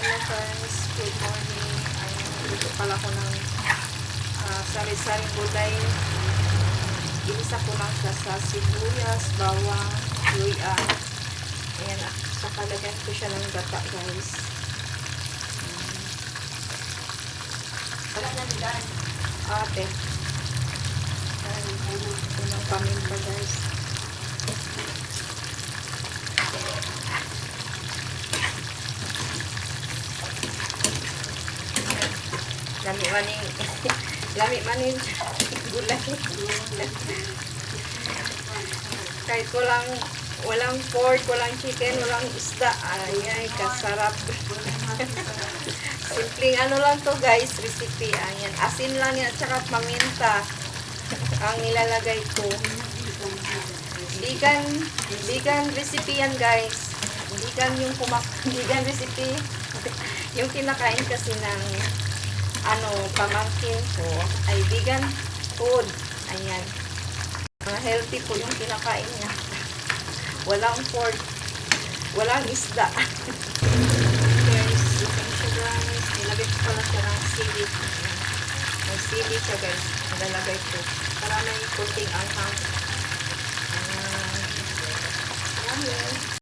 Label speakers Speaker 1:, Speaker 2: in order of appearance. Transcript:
Speaker 1: Hello guys, good morning. Luto pala ko ng sari-saring gulay. Inisa ko lang siya sa sibuyas, bawang, luya. Ayan, saka lagyan ko siya ng gata guys. Ate. Unang paminta guys. Lami maning gulay. Kahit walang pork, walang chicken, walang isda. Ay, kasarap. Simpleng ano lang to guys, recipe. Ayan, asin lang yan, at saka paminta ang nilalagay ko. Vegan recipe yan guys. Vegan recipe. Yung kinakain kasi ng pamangkin ko ay vegan food. Ayan. Healthy po yung kinakain niya. Walang pork, walang isda. Guys, looking siya guys. Nilagay ko pala siya ng sili. May sili siya guys. Nalalagay ko. Para may kunting anghang. Ayan.